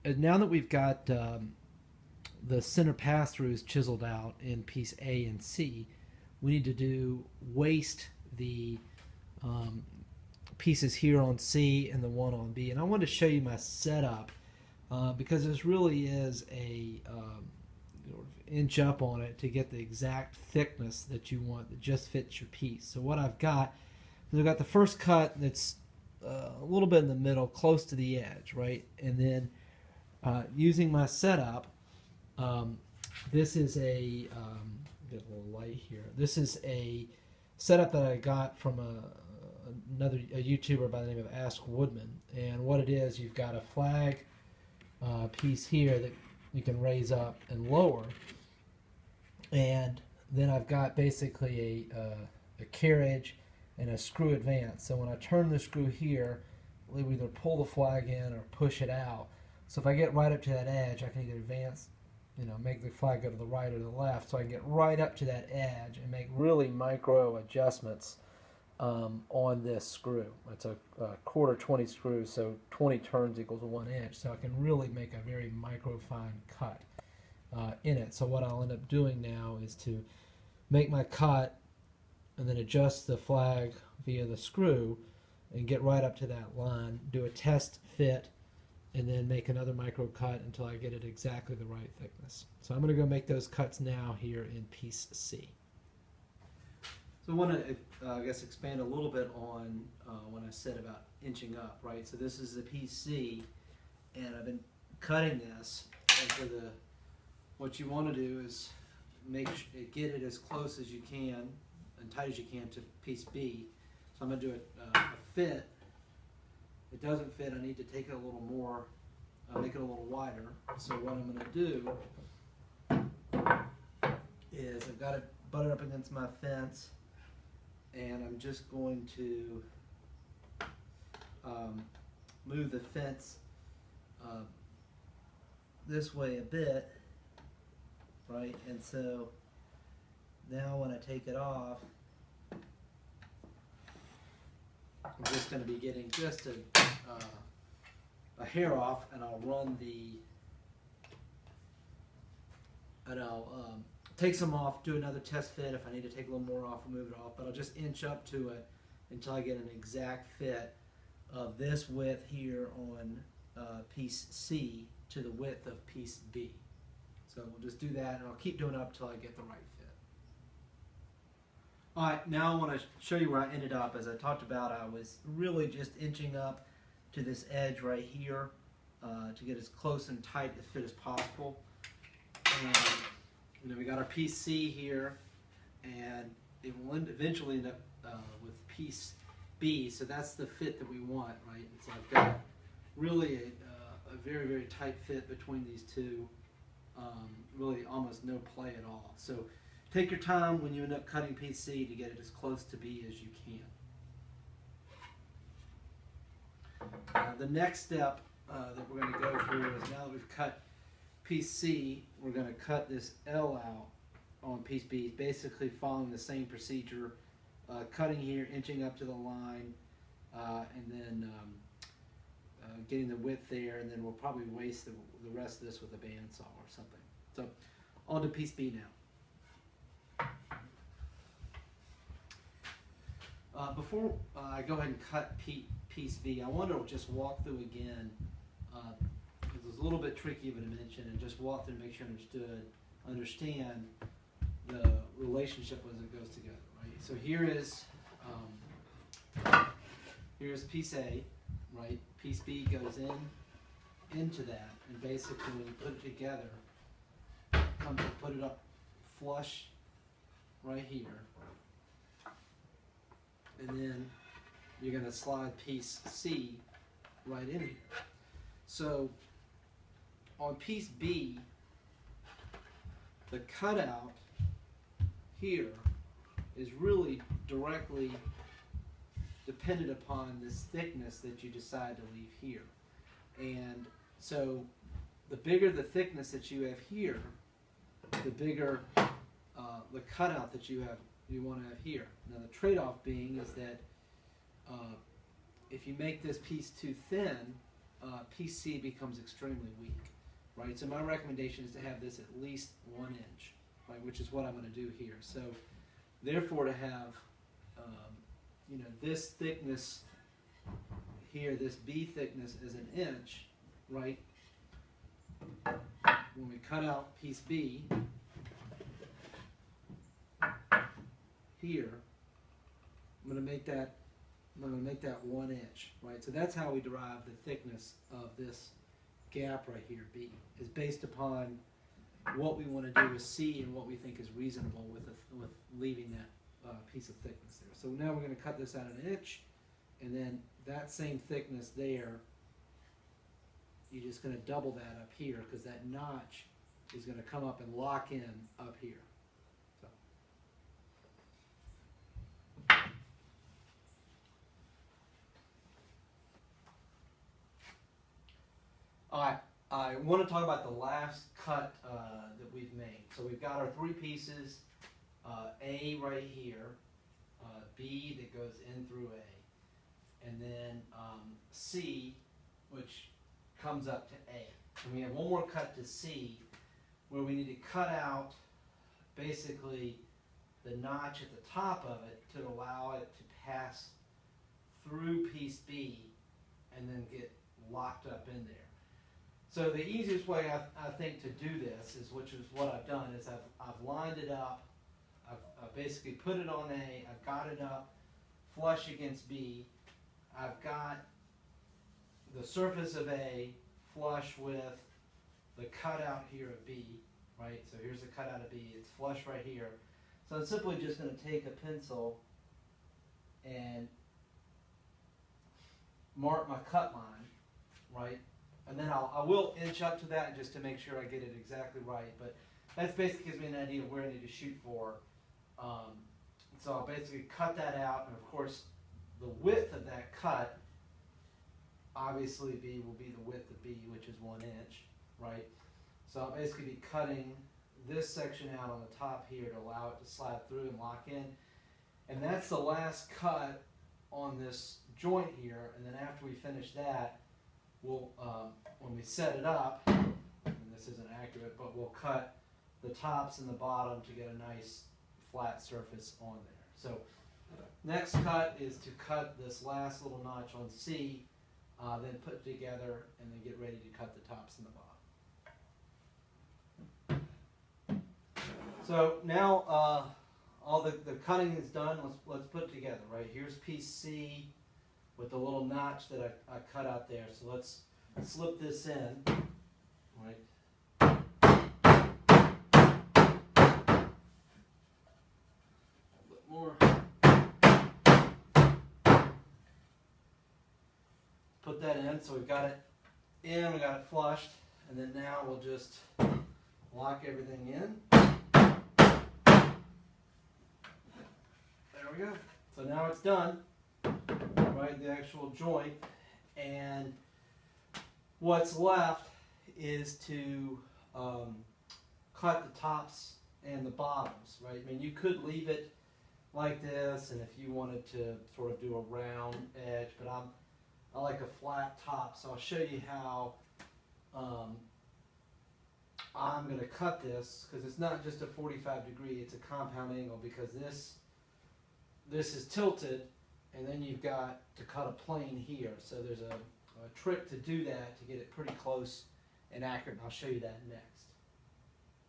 and now that we've got the center pass-throughs chiseled out in piece A and C, we need to waste the um, pieces here on C and the one on B. And I want to show you my setup because this really is a inch up on it to get the exact thickness that you want that just fits your piece. So what I've got is I've got the first cut that's a little bit in the middle, close to the edge, right? And then using my setup, this is a get a little light here. This is a setup that I got from another YouTuber by the name of Ask Woodman. And what it is, you've got a flag piece here that you can raise up and lower, and then I've got basically a carriage and a screw advance. So when I turn the screw here, we'll either pull the flag in or push it out. So if I get right up to that edge, I can either advance, make the flag go to the right or the left, so I can get right up to that edge and make really micro adjustments on this screw. It's a quarter 20 screw, so 20 turns equals 1 inch. So I can really make a very micro fine cut in it. So what I'll end up doing now is to make my cut and then adjust the flag via the screw and get right up to that line, do a test fit, and then make another micro cut until I get it exactly the right thickness. So I'm going to go make those cuts now here in piece C. So I want to, I guess, expand a little bit on when I said about inching up, right? So this is the piece C, and I've been cutting this, and for what you want to do is get it as close as you can and tight as you can to piece B. So I'm going to do a fit. If it doesn't fit, I need to take it a little more, make it a little wider. So what I'm going to do is I've got it butted up against my fence, and I'm just going to move the fence this way a bit, right? And so now when I take it off, I'm just going to be getting just a hair off, and I'll run I'll take some off, do another test fit. If I need to take a little more off, I'll move it off, but I'll just inch up to it until I get an exact fit of this width here on piece C to the width of piece B. So we'll just do that, and I'll keep doing it up until I get the right fit. Alright, now I want to show you where I ended up. As I talked about, I was really just inching up to this edge right here to get as close and tight a fit as possible. And we got our piece C here, and it will eventually end up with piece B, so that's the fit that we want, right? And so I've got really a very, very tight fit between these two, really almost no play at all. So take your time when you end up cutting piece C to get it as close to B as you can. The next step that we're going to go through is, now that we've cut piece C, we're going to cut this L out on piece B, basically following the same procedure, cutting here, inching up to the line, and then getting the width there, and then we'll probably waste the rest of this with a bandsaw or something. So on to piece B now. Before I go ahead and cut piece B, I want to just walk through again, because it's a little bit tricky of a dimension, and just walk through and make sure I understand the relationship as it goes together, right? So here's piece A, right? Piece B goes into that, and basically when you put it together, come to put it up flush right here, and then you're going to slide piece C right in here. So on piece B, the cutout here is really directly dependent upon this thickness that you decide to leave here. And so the bigger the thickness that you have here, the bigger the cutout that you want to have here. Now the trade-off being is that if you make this piece too thin, piece C becomes extremely weak, right? So my recommendation is to have this at least 1 inch, right, which is what I'm going to do here. So therefore to have, you know, this thickness here, this B thickness is 1 inch, right? When we cut out piece B here, I'm going to make that 1 inch, right? So that's how we derive the thickness of this gap right here, B, is based upon what we want to do with C and what we think is reasonable with leaving that piece of thickness there. So now we're going to cut this out 1 inch, and then that same thickness there, you're just going to double that up here because that notch is going to come up and lock in up here. So. I want to talk about the last cut that we've made. So we've got our 3 pieces, A right here, B that goes in through A, and then C, which comes up to A. And we have one more cut to C where we need to cut out basically the notch at the top of it to allow it to pass through piece B and then get locked up in there. So the easiest way I think to do this is, which is what I've done, is I've lined it up, I've basically put it on A, I've got it up flush against B, I've got the surface of A flush with the cutout here of B, right? So here's the cutout of B, it's flush right here. So I'm simply just going to take a pencil and mark my cut line, right? And then I will inch up to that just to make sure I get it exactly right. But that basically gives me an idea of where I need to shoot for. So I'll basically cut that out, and of course the width of that cut, obviously B will be the width of B, which is 1 inch, right? So I'll basically be cutting this section out on the top here to allow it to slide through and lock in. And that's the last cut on this joint here, and then after we finish that, we'll, when we set it up, and this isn't accurate, but we'll cut the tops and the bottom to get a nice flat surface on there. So next cut is to cut this last little notch on C, then put it together, and then get ready to cut the tops and the bottom. So now all the cutting is done. Let's put it together, right? Here's piece C with the little notch that I cut out there. So let's slip this in, right? A bit more. Put that in, so we've got it in, we got it flushed, and then now we'll just lock everything in. There we go. So now it's done, right, the actual joint, and what's left is to cut the tops and the bottoms, right? I mean, you could leave it like this, and if you wanted to sort of do a round edge, but I like a flat top, so I'll show you how I'm going to cut this, because it's not just a 45 degree, it's a compound angle, because this is tilted, and then you've got to cut a plane here. So there's a trick to do that to get it pretty close and accurate, and I'll show you that next.